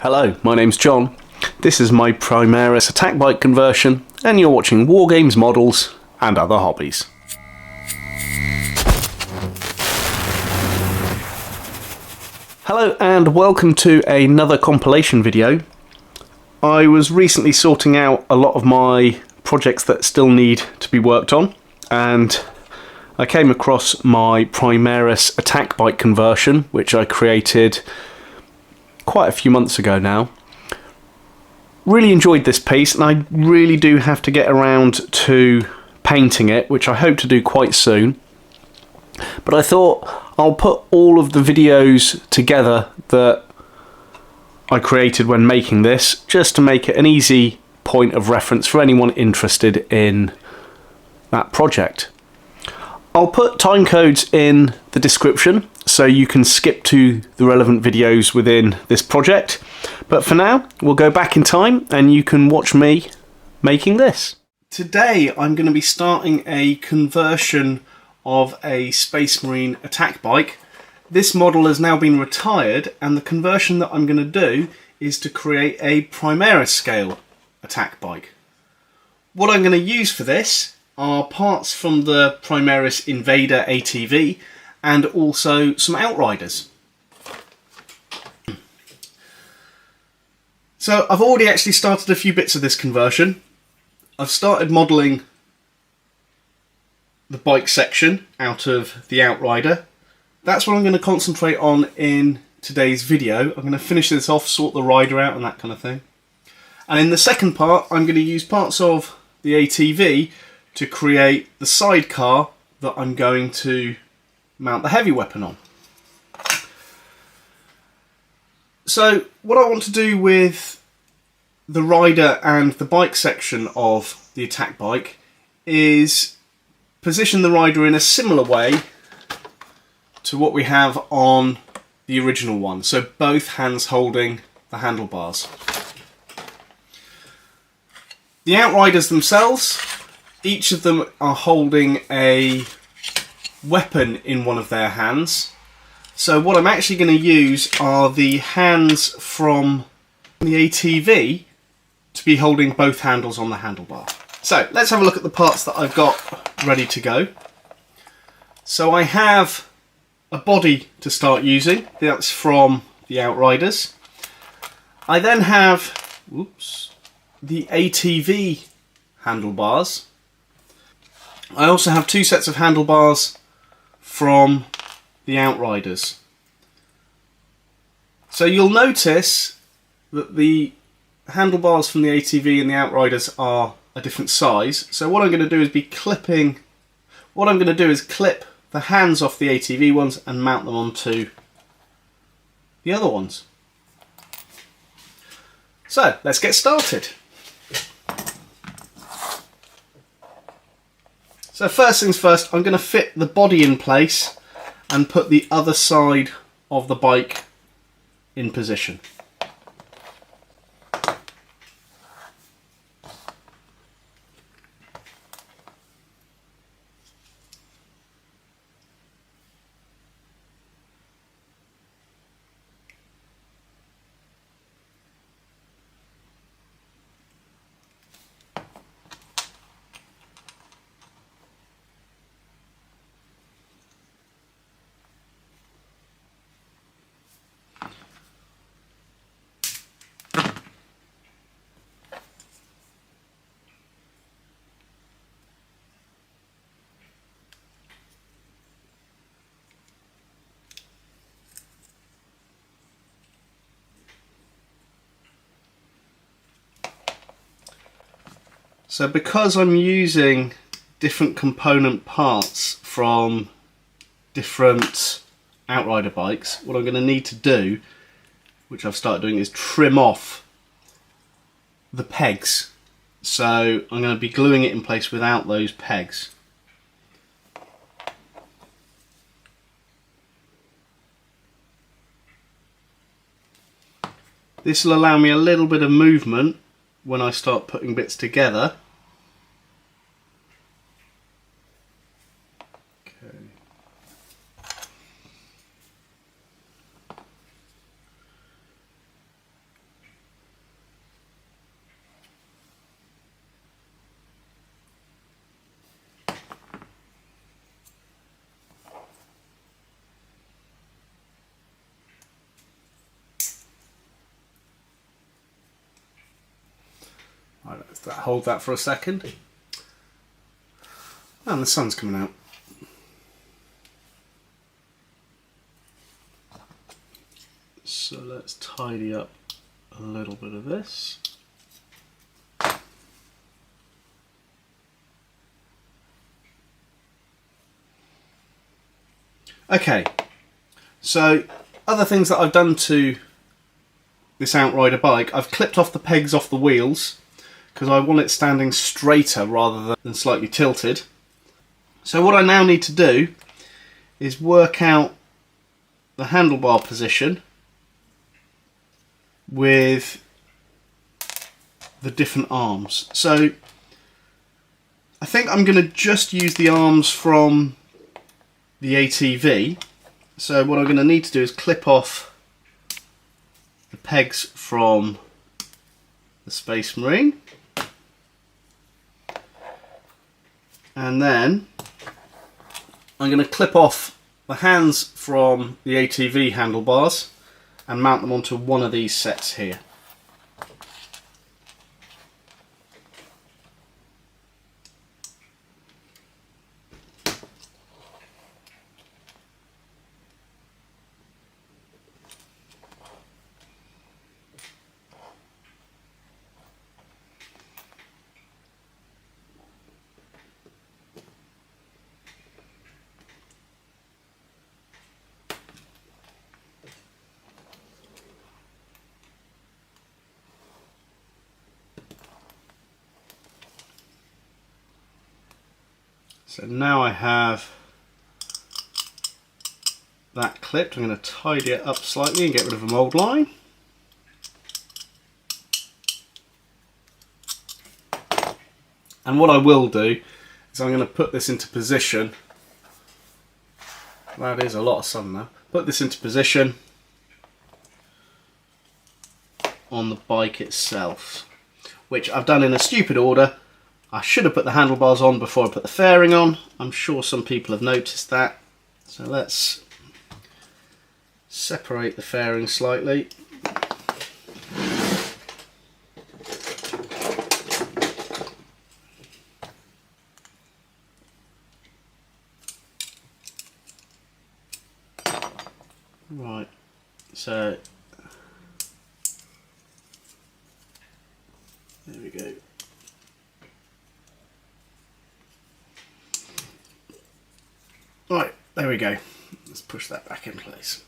Hello, my name's John. This is my Primaris Attack Bike conversion, and you're watching Wargames models and other hobbies. Hello and welcome to another compilation video. I was recently sorting out a lot of my projects that still need to be worked on, and I came across my Primaris Attack Bike conversion, which I created quite a few months ago now. Really enjoyed this piece, and I really do have to get around to painting it, which I hope to do quite soon. But I thought I'll put all of the videos together that I created when making this, just to make it an easy point of reference for anyone interested in that project. I'll put timecodes in the description so you can skip to the relevant videos within this project. But for now, we'll go back in time and you can watch me making this. Today I'm going to be starting a conversion of a Space Marine attack bike. This model has now been retired, and the conversion that I'm going to do is to create a Primaris scale attack bike. What I'm going to use for this are parts from the Primaris Invader ATV and also some Outriders. So I've already actually started a few bits of this conversion. I've started modelling the bike section out of the Outrider. That's what I'm going to concentrate on in today's video. I'm going to finish this off, sort the rider out and that kind of thing. And in the second part, I'm going to use parts of the ATV to create the sidecar that I'm going to mount the heavy weapon on. So what I want to do with the rider and the bike section of the attack bike is position the rider in a similar way to what we have on the original one. So both hands holding the handlebars. The Outriders themselves, each of them are holding a weapon in one of their hands. So what I'm actually going to use are the hands from the ATV to be holding both handles on the handlebar. So let's have a look at the parts that I've got ready to go. So I have a body to start using. That's from the Outriders. I then have the ATV handlebars. I also have two sets of handlebars from the Outriders. So you'll notice that the handlebars from the ATV and the Outriders are a different size. So what I'm going to do is clip the hands off the ATV ones and mount them onto the other ones. So let's get started. So first things first, I'm going to fit the body in place and put the other side of the bike in position. So because I'm using different component parts from different Outrider bikes, what I'm going to need to do, which I've started doing, is trim off the pegs. So I'm going to be gluing it in place without those pegs. This will allow me a little bit of movement when I start putting bits together. Hold that for a second. And the sun's coming out. So let's tidy up a little bit of this. Okay, so other things that I've done to this Outrider bike, I've clipped off the pegs off the wheels because I want it standing straighter rather than slightly tilted. So what I now need to do is work out the handlebar position with the different arms. So I think I'm going to just use the arms from the ATV. So what I'm going to need to do is clip off the pegs from the Space Marine, and then I'm going to clip off the hands from the ATV handlebars and mount them onto one of these sets here. So now I have that clipped. I'm going to tidy it up slightly and get rid of a mould line. And what I will do is I'm going to put this into position. That is a lot of sun now. Put this into position on the bike itself, which I've done in a stupid order. I should have put the handlebars on before I put the fairing on. I'm sure some people have noticed that. So let's separate the fairing slightly. Right, so there we go. Right, there we go. Let's push that back in place.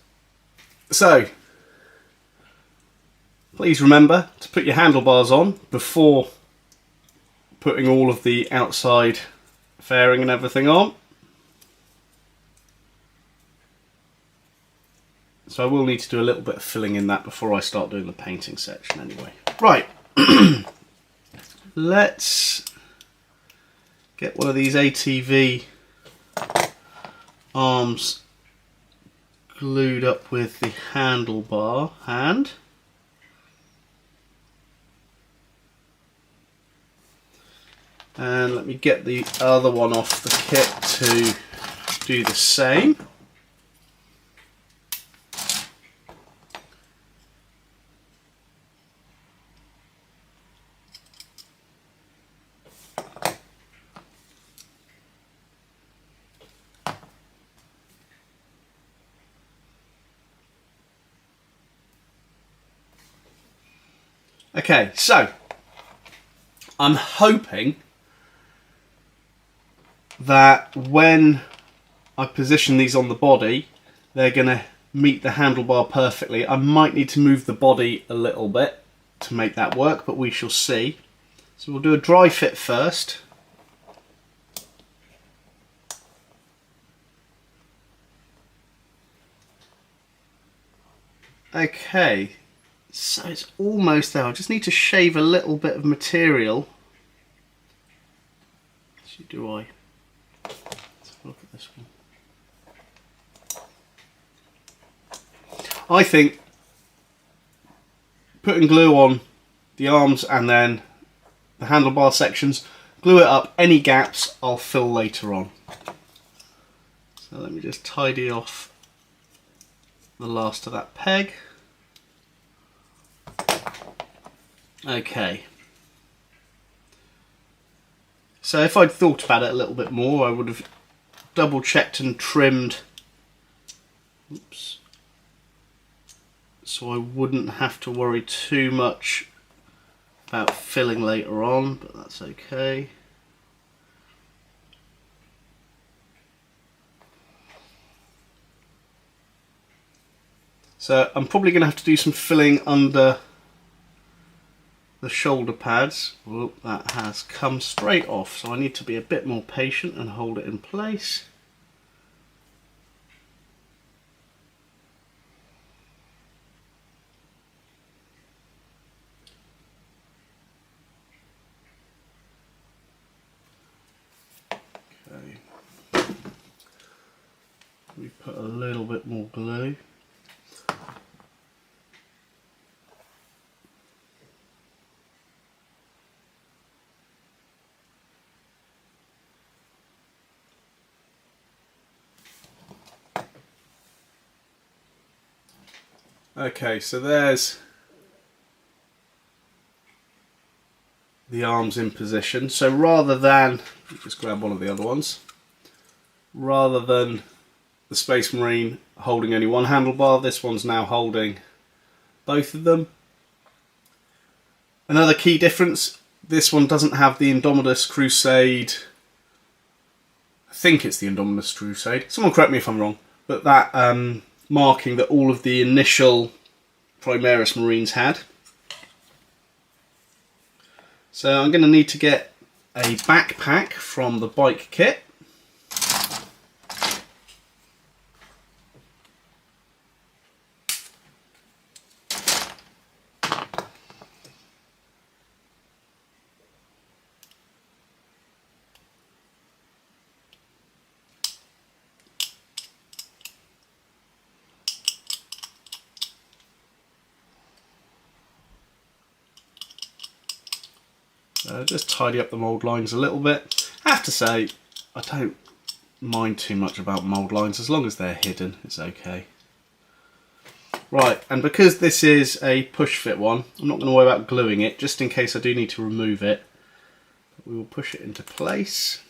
So, please remember to put your handlebars on before putting all of the outside fairing and everything on. So I will need to do a little bit of filling in that before I start doing the painting section anyway. Right, let's get one of these ATV arms glued up with the handlebar hand. And let me get the other one off the kit to do the same. Okay, so I'm hoping that when I position these on the body, they're going to meet the handlebar perfectly. I might need to move the body a little bit to make that work, but we shall see. So we'll do a dry fit first. Okay. So it's almost there. I just need to shave a little bit of material. Actually, do I? Let's have a look at this one. I think putting glue on the arms and then the handlebar sections, glue it up. Any gaps I'll fill later on. So let me just tidy off the last of that peg. Okay, So if I'd thought about it a little bit more, I would have double checked and trimmed, oops, so I wouldn't have to worry too much about filling later on, but that's okay. So I'm probably going to have to do some filling under the shoulder pads. Whoop, that has come straight off, so I need to be a bit more patient and hold it in place. Okay. We put a little bit more glue. Okay, so there's the arms in position. So rather than, just grab one of the other ones, rather than the Space Marine holding only one handlebar, this one's now holding both of them. Another key difference, this one doesn't have the Indominus Crusade, I think it's the Indominus Crusade, someone correct me if I'm wrong, but that marking that all of the initial Primaris Marines had. So I'm going to need to get a backpack from the bike kit. Just tidy up the mould lines a little bit. I have to say, I don't mind too much about mould lines, as long as they're hidden, it's okay. Right, and because this is a push fit one, I'm not going to worry about gluing it, just in case I do need to remove it. We will push it into place.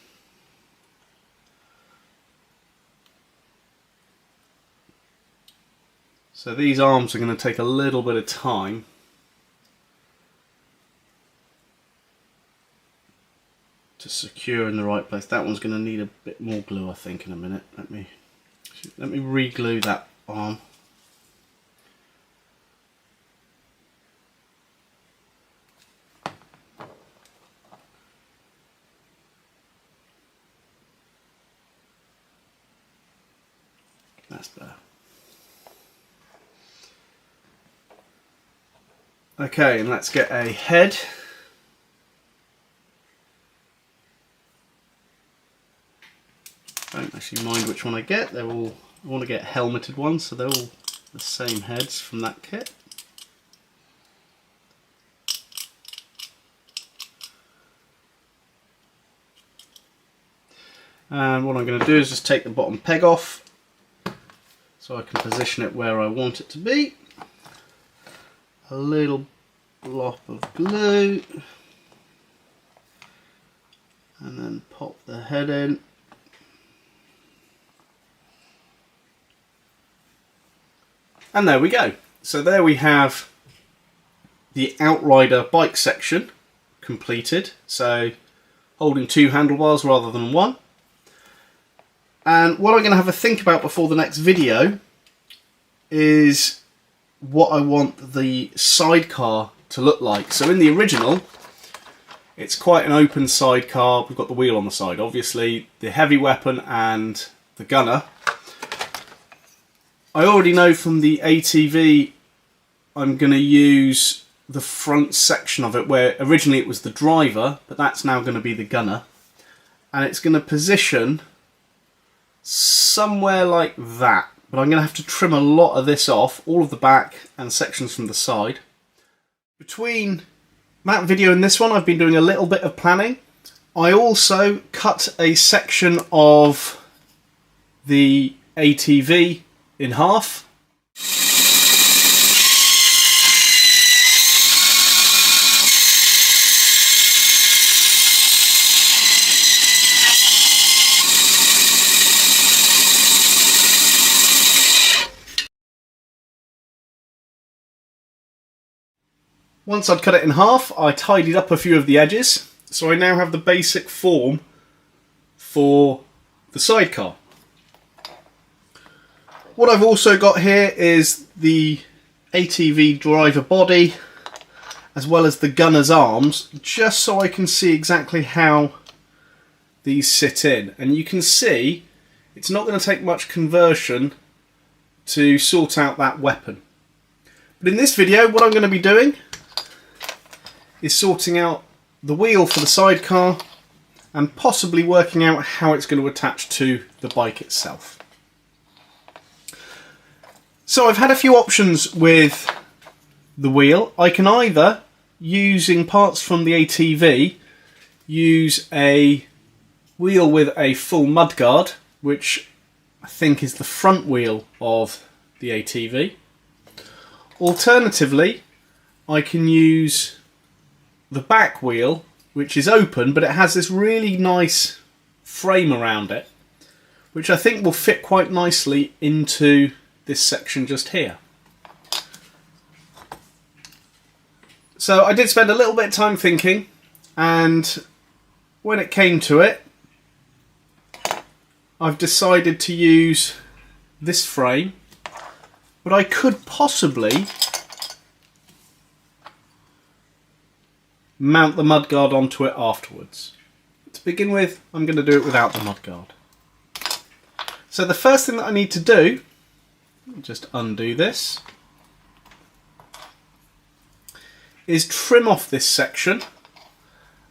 So these arms are going to take a little bit of time. To secure in the right place. That one's going to need a bit more glue, I think, in a minute. Let me re-glue that arm. That's better. Okay, and let's get a head. I don't actually mind which one I get. They're all, I want to get helmeted ones, so they're all the same heads from that kit. And what I'm going to do is just take the bottom peg off so I can position it where I want it to be. A little blob of glue and then pop the head in. And there we go. So there we have the Outrider bike section completed. So holding two handlebars rather than one. And what I'm going to have a think about before the next video is what I want the sidecar to look like. So in the original, it's quite an open sidecar. We've got the wheel on the side, obviously, the heavy weapon and the gunner. I already know from the ATV I'm going to use the front section of it where originally it was the driver, but that's now going to be the gunner. And it's going to position somewhere like that. But I'm going to have to trim a lot of this off, all of the back and sections from the side. Between that video and this one, I've been doing a little bit of planning. I also cut a section of the ATV in half. Once I'd cut it in half, I tidied up a few of the edges, so I now have the basic form for the sidecar. What I've also got here is the ATV driver body, as well as the gunner's arms, just so I can see exactly how these sit in. And you can see it's not going to take much conversion to sort out that weapon. But in this video, what I'm going to be doing is sorting out the wheel for the sidecar and possibly working out how it's going to attach to the bike itself. So I've had a few options with the wheel. I can either, using parts from the ATV, use a wheel with a full mudguard, which I think is the front wheel of the ATV. Alternatively, I can use the back wheel, which is open, but it has this really nice frame around it, which I think will fit quite nicely into this section just here. So I did spend a little bit of time thinking, and when it came to it, I've decided to use this frame, but I could possibly mount the mudguard onto it afterwards. To begin with, I'm going to do it without the mudguard. So the first thing that I need to do, just undo this, is trim off this section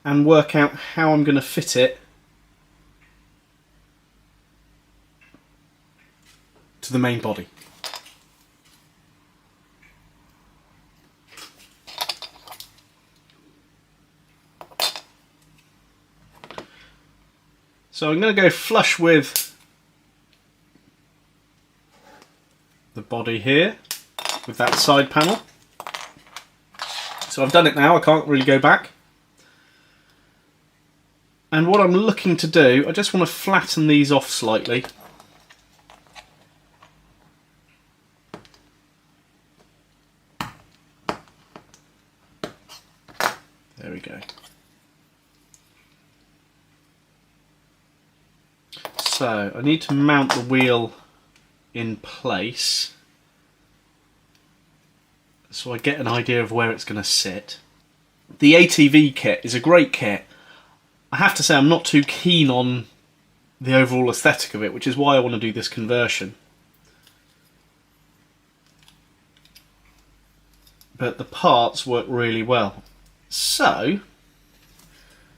and work out how I'm going to fit it to the main body. So I'm going to go flush with the body here, with that side panel. So I've done it now, I can't really go back. And what I'm looking to do, I just want to flatten these off slightly. There we go. So I need to mount the wheel in place so I get an idea of where it's going to sit. The ATV kit is a great kit. I have to say I'm not too keen on the overall aesthetic of it, which is why I want to do this conversion. But the parts work really well. So,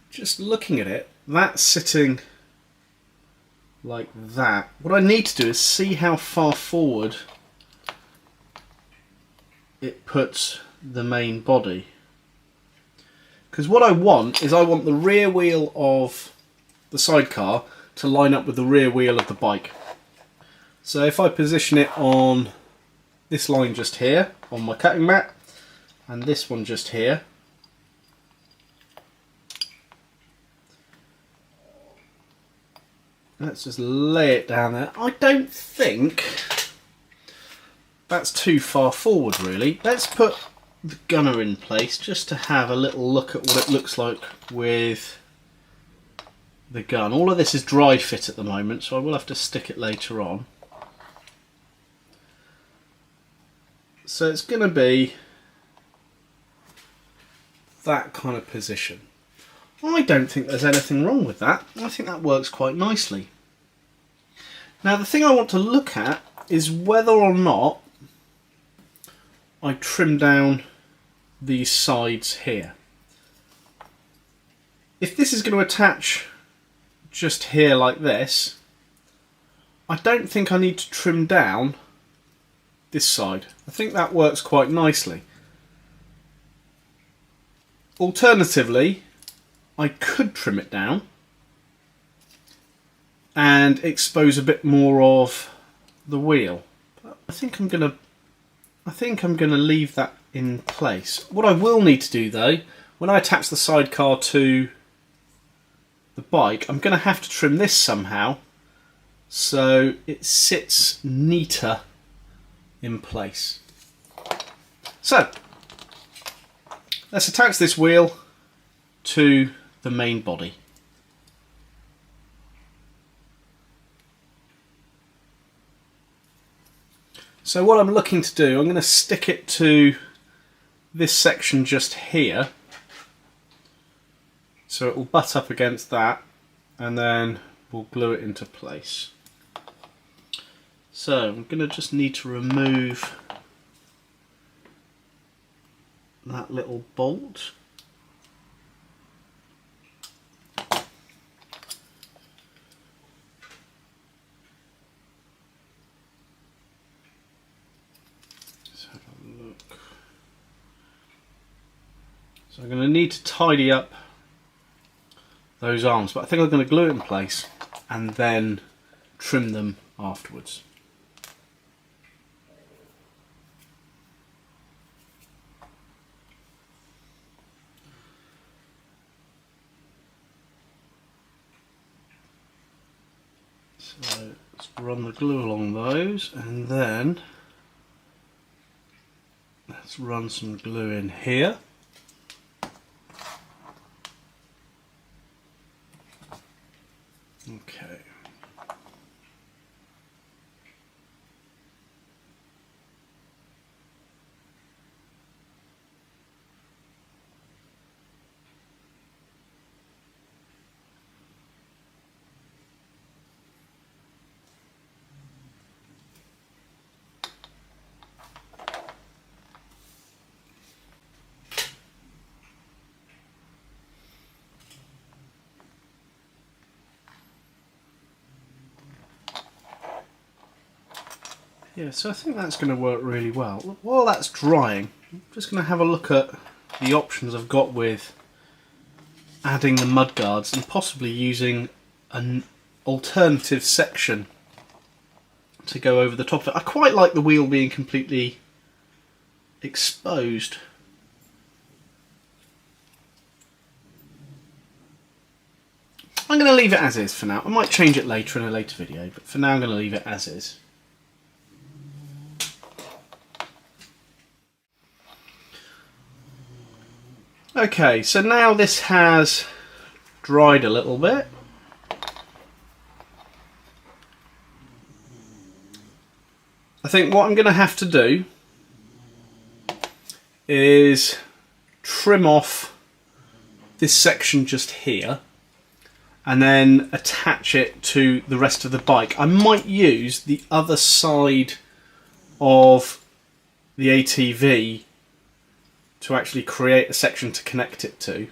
just looking at it, that's sitting like that. What I need to do is see how far forward it puts the main body. Because what I want is I want the rear wheel of the sidecar to line up with the rear wheel of the bike. So if I position it on this line just here on my cutting mat and this one just here, let's just lay it down there. I don't think that's too far forward really. Let's put the gunner in place just to have a little look at what it looks like with the gun. All of this is dry fit at the moment, so I will have to stick it later on. So it's going to be that kind of position. I don't think there's anything wrong with that. I think that works quite nicely. Now the thing I want to look at is whether or not I trim down these sides here. If this is going to attach just here like this, I don't think I need to trim down this side. I think that works quite nicely. Alternatively, I could trim it down and expose a bit more of the wheel. But I think I'm gonna leave that in place. What I will need to do though, when I attach the sidecar to the bike, I'm gonna have to trim this somehow so it sits neater in place. So let's attach this wheel to the main body. So what I'm looking to do, I'm going to stick it to this section just here, so it will butt up against that, and then we'll glue it into place. So I'm going to just need to remove that little bolt. Let's have a look. So I'm going to need to tidy up those arms, but I think I'm going to glue it in place and then trim them afterwards. So let's run the glue along those, and then let's run some glue in here. Okay. Yeah, so I think that's going to work really well. While that's drying, I'm just going to have a look at the options I've got with adding the mudguards and possibly using an alternative section to go over the top of it. I quite like the wheel being completely exposed. I'm going to leave it as is for now. I might change it later in a later video, but for now I'm going to leave it as is. Okay, so now this has dried a little bit. I think what I'm going to have to do is trim off this section just here and then attach it to the rest of the bike. I might use the other side of the ATV to actually create a section to connect it to.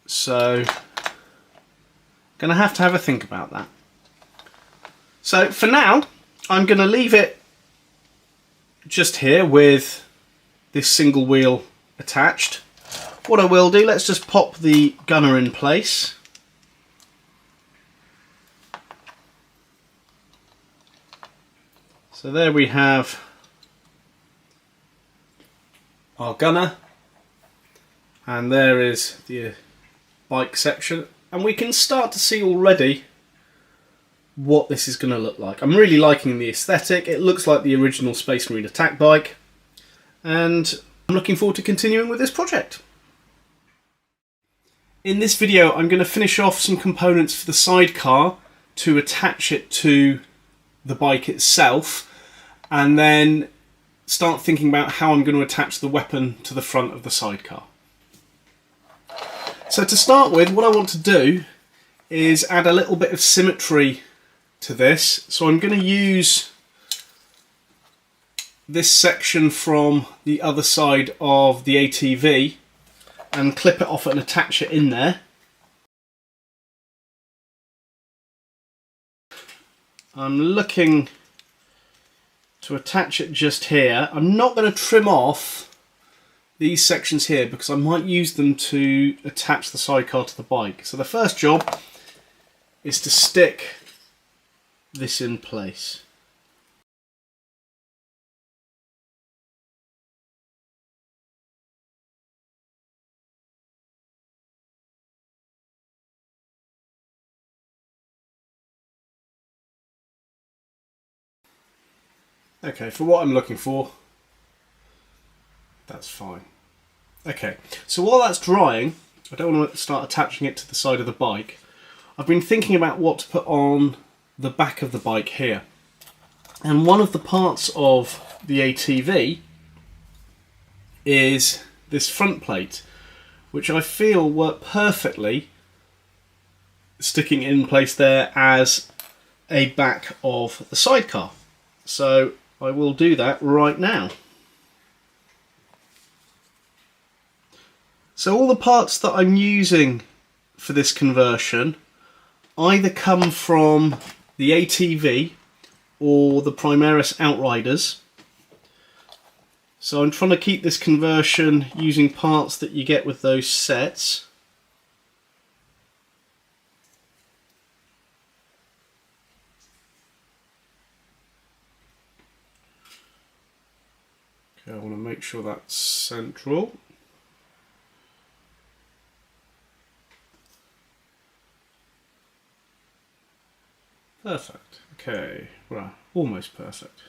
So, going to have a think about that. So for now, I'm going to leave it just here with this single wheel attached. What I will do, let's just pop the gunner in place. So there we have our gunner, and there is the bike section, and we can start to see already what this is going to look like. I'm really liking the aesthetic. It looks like the original Space Marine Attack Bike, and I'm looking forward to continuing with this project. In this video I'm going to finish off some components for the sidecar to attach it to the bike itself, and then start thinking about how I'm going to attach the weapon to the front of the sidecar. So to start with, what I want to do is add a little bit of symmetry to this. So I'm going to use this section from the other side of the ATV and clip it off and attach it in there. I'm looking to attach it just here. I'm not going to trim off these sections here because I might use them to attach the sidecar to the bike. So the first job is to stick this in place. Okay, for what I'm looking for, That's fine. Okay, so while that's drying, I don't want to start attaching it to the side of the bike. I've been thinking about what to put on the back of the bike here. And one of the parts of the ATV is this front plate, which I feel worked perfectly sticking in place there as a back of the sidecar. So I will do that right now. So all the parts that I'm using for this conversion either come from the ATV or the Primaris Outriders. So I'm trying to keep this conversion using parts that you get with those sets. Okay, I want to make sure that's central. Perfect. Okay, right, almost perfect.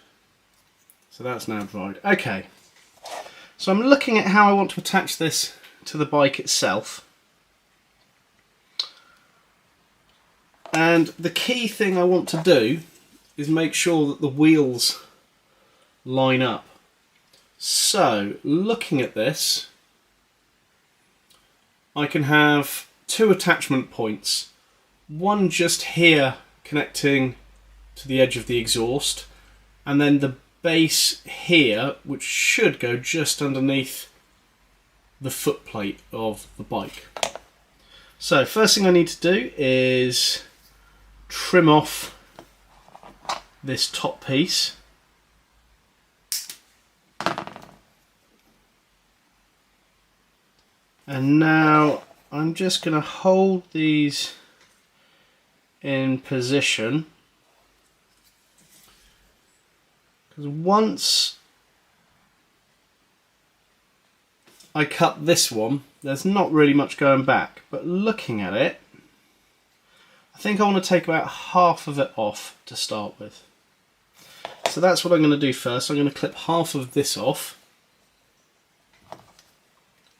So that's now dried. Okay, so I'm looking at how I want to attach this to the bike itself. And the key thing I want to do is make sure that the wheels line up. So, looking at this, I can have two attachment points. One just here connecting to the edge of the exhaust, and then the base here, which should go just underneath the footplate of the bike. So first thing I need to do is trim off this top piece. And now I'm just going to hold these in position, because once I cut this one, there's not really much going back, but looking at it, I think I want to take about half of it off to start with. So that's what I'm going to do first. I'm going to clip half of this off,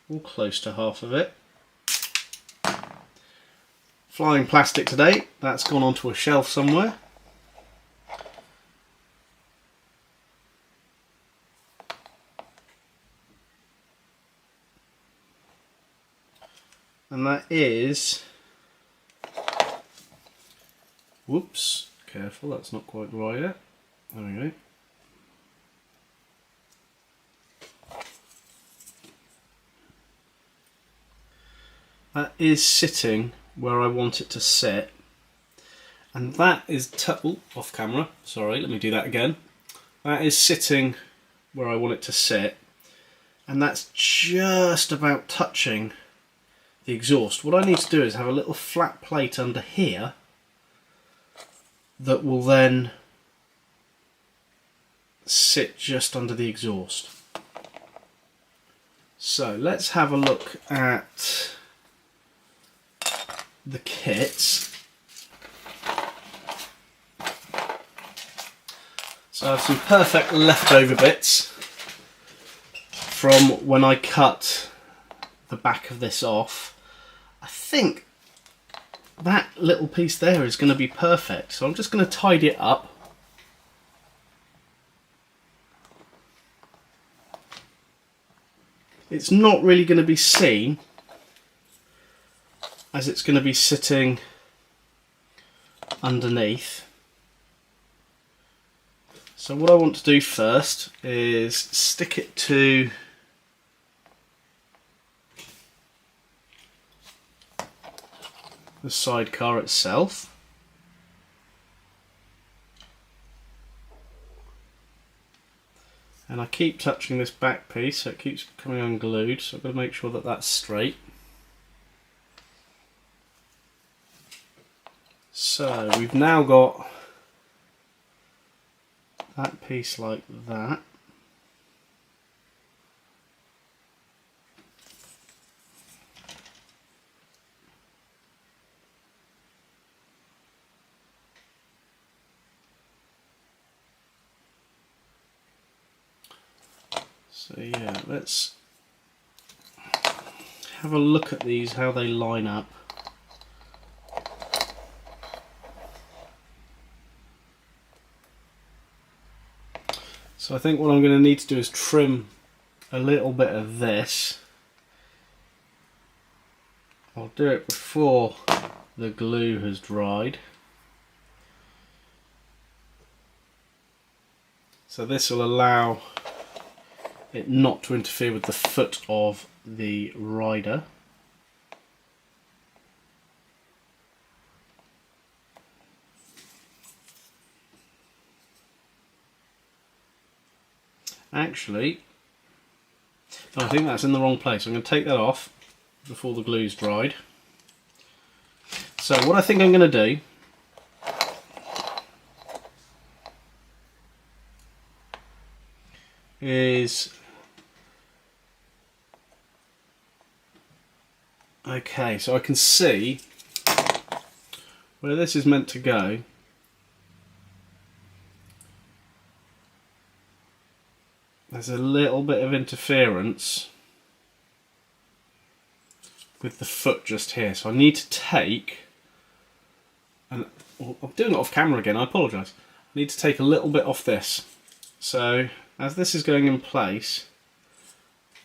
or close to half of it. Flying plastic today, that's gone onto a shelf somewhere. And that is, whoops, careful, that's not quite dry yet. There we go. That is sitting where I want it to sit, and that is off camera, sorry, let me do that again. That is sitting where I want it to sit, and that's just about touching the exhaust. What I need to do is have a little flat plate under here that will then sit just under the exhaust. So let's have a look at the kits. So I have some perfect leftover bits from when I cut the back of this off. I think that little piece there is going to be perfect, so I'm just going to tidy it up. It's not really going to be seen, as it's going to be sitting underneath. So what I want to do first is stick it to the sidecar itself. And I keep touching this back piece so it keeps coming unglued, so I've got to make sure that that's straight. So we've now got that piece like that. So yeah, let's have a look at these, how they line up. So I think what I'm going to need to do is trim a little bit of this. I'll do it before the glue has dried. So this will allow it not to interfere with the foot of the rider. Actually, I think that's in the wrong place. I'm going to take that off before the glue's dried. So what I think I'm going to do is, okay, so I can see where this is meant to go. There's a little bit of interference with the foot just here, so I need to take, and I'm doing it off camera again, I apologise. I need to take a little bit off this. So as this is going in place,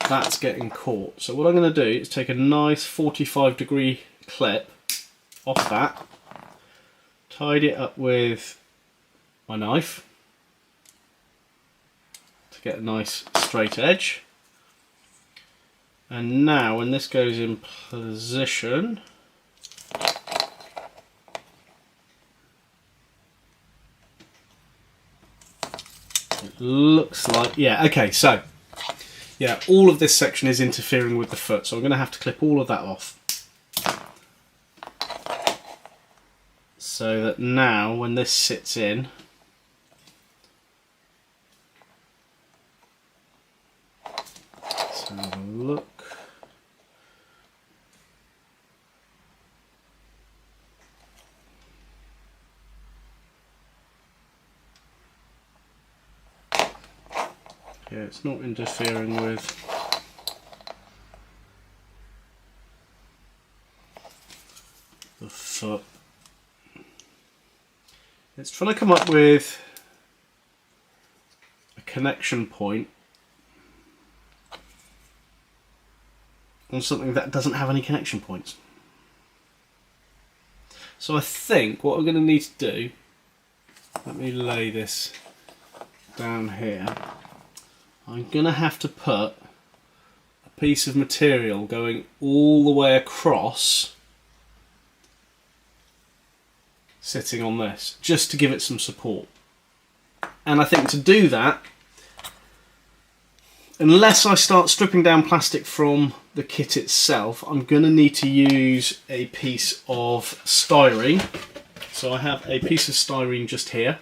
that's getting caught. So what I'm going to do is take a nice 45-degree clip off that, tied it up with my knife to get a nice straight edge. And now when this goes in position, it looks like, yeah, okay, so yeah, all of this section is interfering with the foot, so I'm going to have to clip all of that off. So that now when this sits in, let's have a look. Yeah, it's not interfering with the foot. It's trying to come up with a connection point on something that doesn't have any connection points. So I think what we're going to need to do, let me lay this down here. I'm going to have to put a piece of material going all the way across, sitting on this, just to give it some support. And I think to do that, unless I start stripping down plastic from the kit itself, I'm going to need to use a piece of styrene. So I have a piece of styrene just here.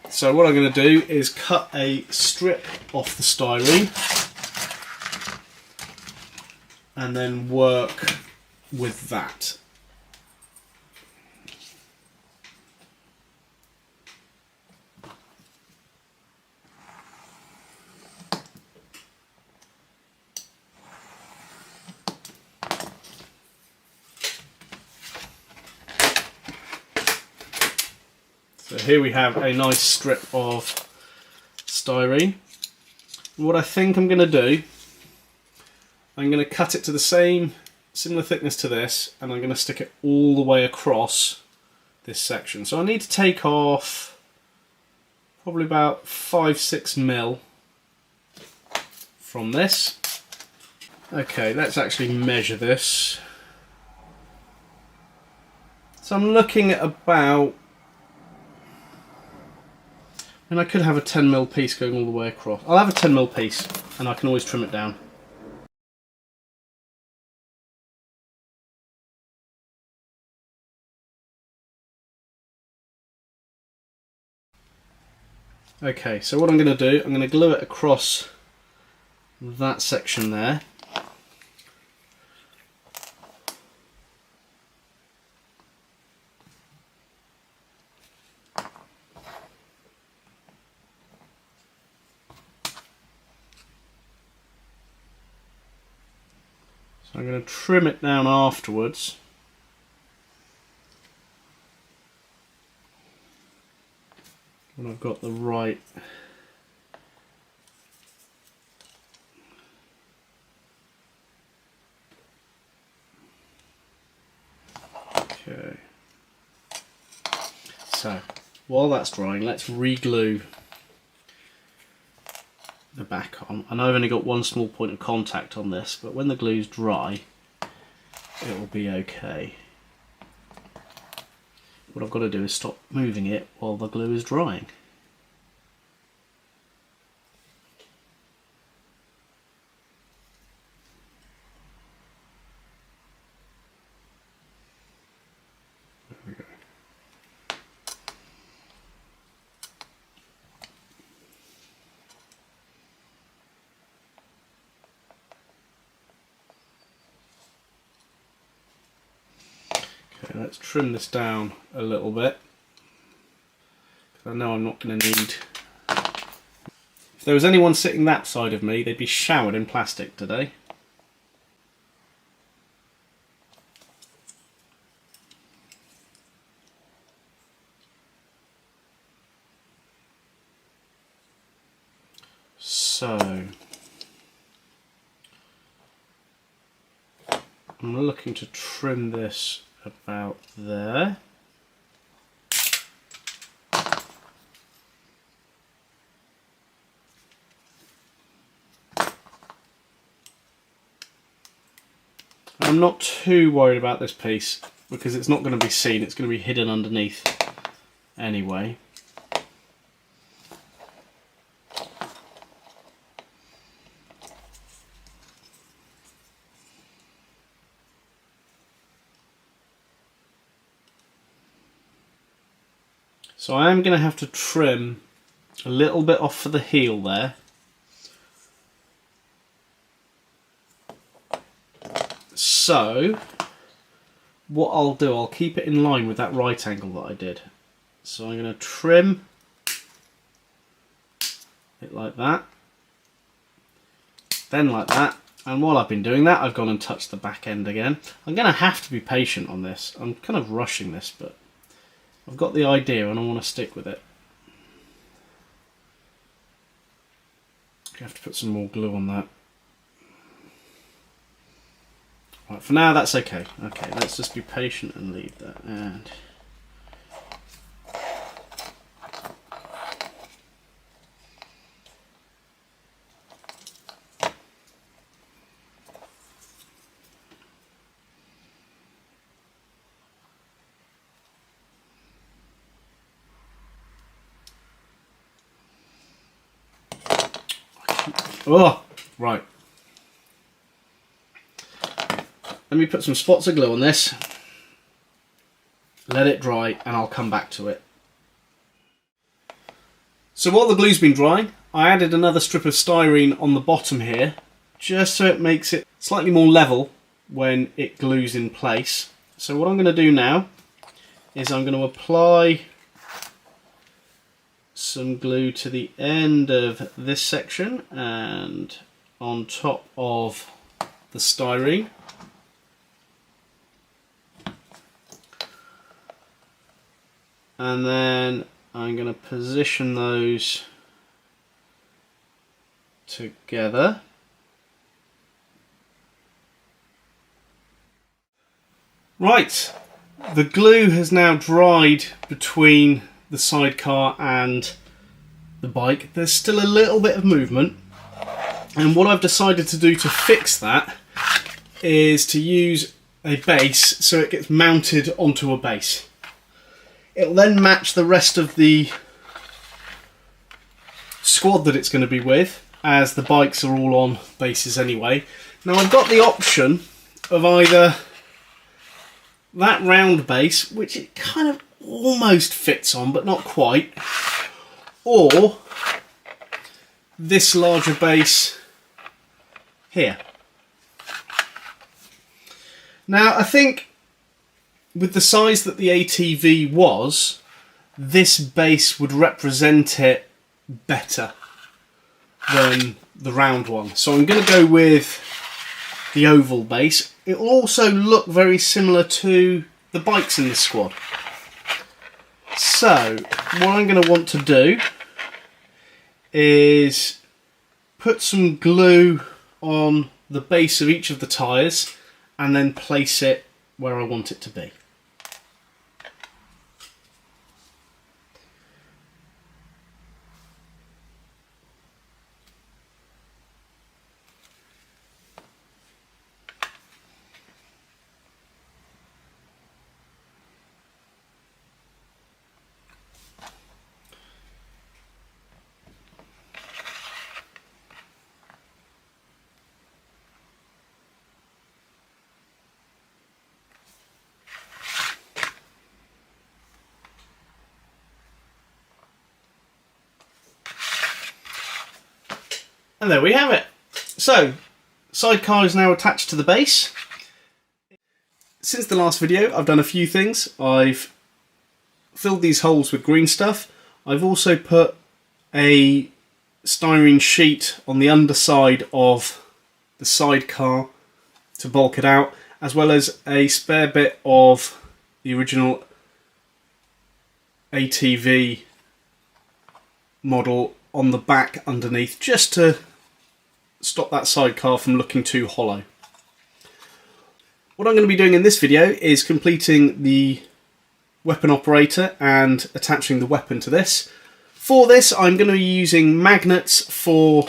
So what I'm going to do is cut a strip off the styrene and then work with that. So here we have a nice strip of styrene. What I think I'm going to do, I'm going to cut it to the similar thickness to this, and I'm going to stick it all the way across this section. So I need to take off probably about 5-6 mil from this. Okay, let's actually measure this. So I'm looking at about, and I could have a 10mm piece going all the way across. I'll have a 10mm piece and I can always trim it down. Okay, so what I'm going to do, I'm going to glue it across that section there. So I'm going to trim it down afterwards. When I've got the right okay. So while that's drying, let's re-glue the back on. I know I've only got one small point of contact on this, but when the glue's dry, it will be okay. What I've got to do is stop moving it while the glue is drying. There we go. Okay, let's trim this down a little bit. I know I'm not going to need... If there was anyone sitting that side of me, they'd be showered in plastic today. So, I'm looking to trim this about there. I'm not too worried about this piece because it's not going to be seen, it's going to be hidden underneath anyway. So I am going to have to trim a little bit off for the heel there. So what I'll do, I'll keep it in line with that right angle that I did. So I'm going to trim it like that, then like that, and while I've been doing that I've gone and touched the back end again. I'm going to have to be patient on this. I'm kind of rushing this, but I've got the idea and I want to stick with it. I have to put some more glue on that. Right, for now that's okay. Okay, let's just be patient and leave that. And oh, right. Let me put some spots of glue on this, let it dry, and I'll come back to it. So while the glue's been drying, I added another strip of styrene on the bottom here, just so it makes it slightly more level when it glues in place. So what I'm going to do now is I'm going to apply some glue to the end of this section and on top of the styrene. And then I'm going to position those together. Right, the glue has now dried between the sidecar and the bike. There's still a little bit of movement, and what I've decided to do to fix that is to use a base so it gets mounted onto a base. It'll then match the rest of the squad that it's going to be with, as the bikes are all on bases anyway. Now I've got the option of either that round base, which it kind of almost fits on but not quite, or this larger base here. Now I think with the size that the ATV was, this base would represent it better than the round one. So I'm going to go with the oval base. It will also look very similar to the bikes in this squad. So what I'm going to want to do is put some glue on the base of each of the tyres and then place it where I want it to be. And there we have it. So, sidecar is now attached to the base. Since the last video, I've done a few things. I've filled these holes with green stuff. I've also put a styrene sheet on the underside of the sidecar to bulk it out, as well as a spare bit of the original ATV model on the back underneath, just to stop that sidecar from looking too hollow. What I'm going to be doing in this video is completing the weapon operator and attaching the weapon to this. For this I'm going to be using magnets for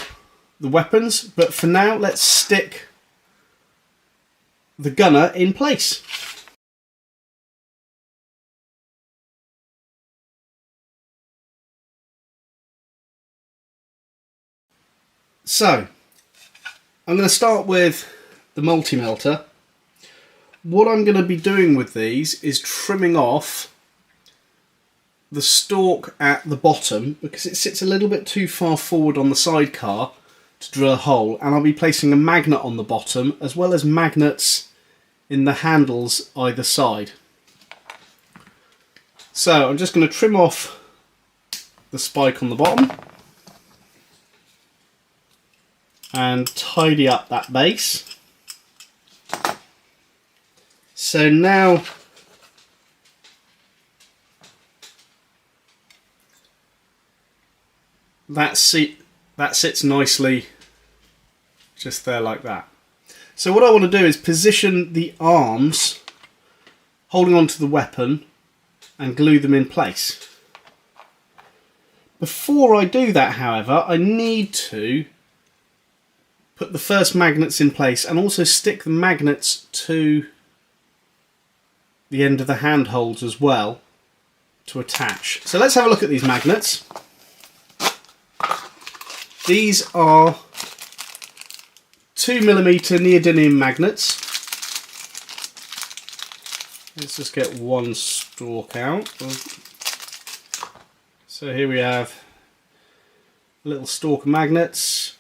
the weapons, but for now let's stick the gunner in place. So I'm going to start with the multi-melter. What I'm going to be doing with these is trimming off the stalk at the bottom because it sits a little bit too far forward on the sidecar to drill a hole, and I'll be placing a magnet on the bottom as well as magnets in the handles either side. So I'm just going to trim off the spike on the bottom and tidy up that base. So now that sits nicely just there like that. So what I want to do is position the arms holding onto the weapon and glue them in place. Before I do that, however, I need to put the first magnets in place and also stick the magnets to the end of the handholds as well to attach. So let's have a look at these magnets. These are 2mm neodymium magnets. Let's just get one stalk out. So here we have a little stalk of magnets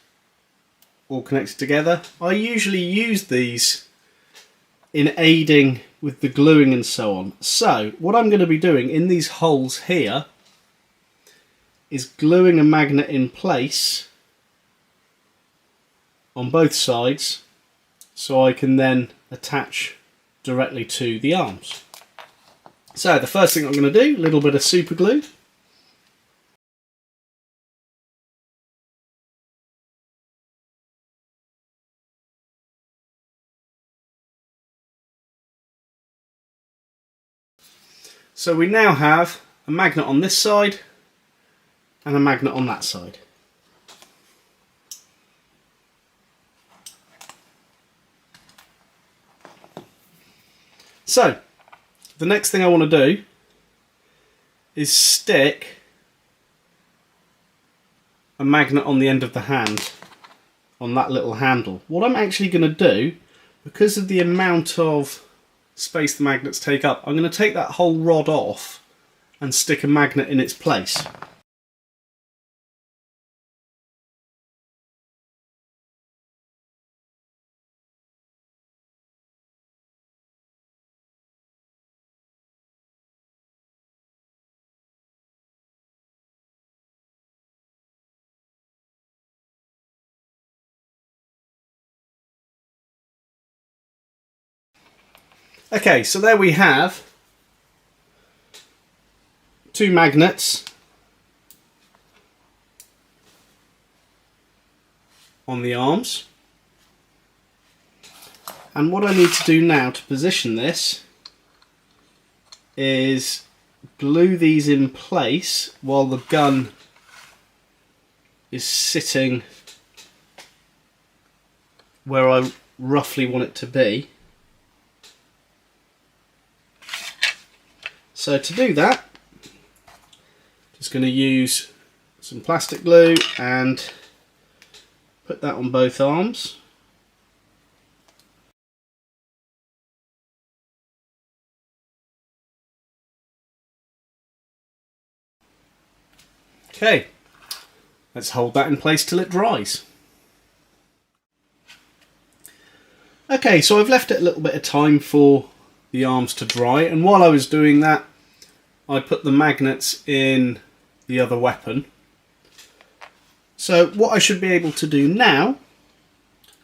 all connected together. I usually use these in aiding with the gluing and so on. So what I'm going to be doing in these holes here is gluing a magnet in place on both sides so I can then attach directly to the arms. So the first thing I'm going to do, a little bit of super glue. So we now have a magnet on this side and a magnet on that side. So the next thing I want to do is stick a magnet on the end of the hand on that little handle. What I'm actually going to do, because of the amount of space the magnets take up, I'm going to take that whole rod off and stick a magnet in its place. Okay, so there we have 2 magnets on the arms. And what I need to do now to position this is glue these in place while the gun is sitting where I roughly want it to be. So to do that, just going to use some plastic glue and put that on both arms. Okay, let's hold that in place till it dries. Okay, so I've left it a little bit of time for the arms to dry, and while I was doing that I put the magnets in the other weapon. So what I should be able to do now,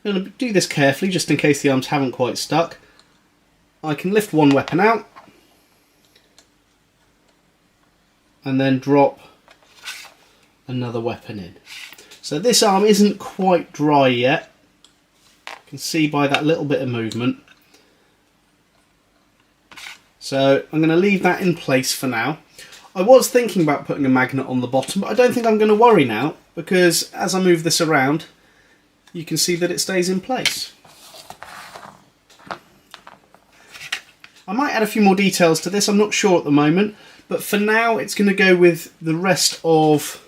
I'm going to do this carefully just in case the arms haven't quite stuck. I can lift one weapon out and then drop another weapon in. So this arm isn't quite dry yet. You can see by that little bit of movement. So I'm going to leave that in place for now. I was thinking about putting a magnet on the bottom, but I don't think I'm going to worry now, because as I move this around you can see that it stays in place. I might add a few more details to this, I'm not sure at the moment, but for now it's going to go with the rest of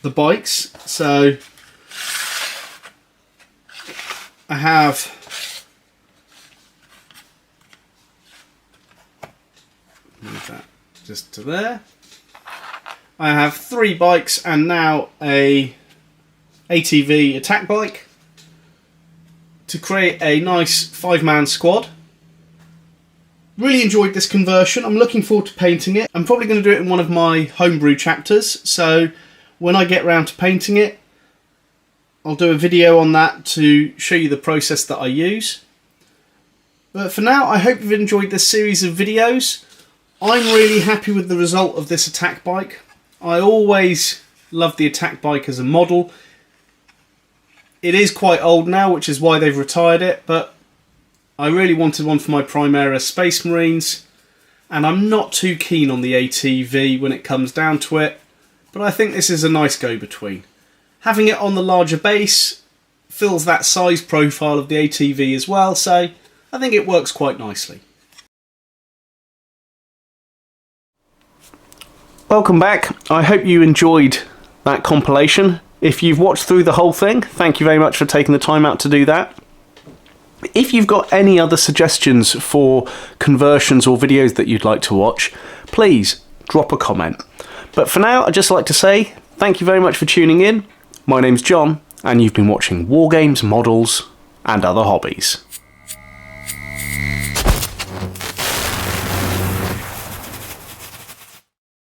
the bikes. So I have move that just to there. I have 3 bikes and now a ATV attack bike to create a nice 5-man squad. Really enjoyed this conversion. I'm looking forward to painting it. I'm probably going to do it in one of my homebrew chapters, so when I get round to painting it I'll do a video on that to show you the process that I use. But for now, I hope you've enjoyed this series of videos. I'm really happy with the result of this attack bike. I always loved the attack bike as a model. It is quite old now, which is why they've retired it, but I really wanted one for my Primaris Space Marines, and I'm not too keen on the ATV when it comes down to it, but I think this is a nice go-between. Having it on the larger base fills that size profile of the ATV as well, so I think it works quite nicely. Welcome back. I hope you enjoyed that compilation. If you've watched through the whole thing, thank you very much for taking the time out to do that. If you've got any other suggestions for conversions or videos that you'd like to watch, please drop a comment. But for now, I'd just like to say thank you very much for tuning in. My name's John, and you've been watching War Games, Models, and Other Hobbies.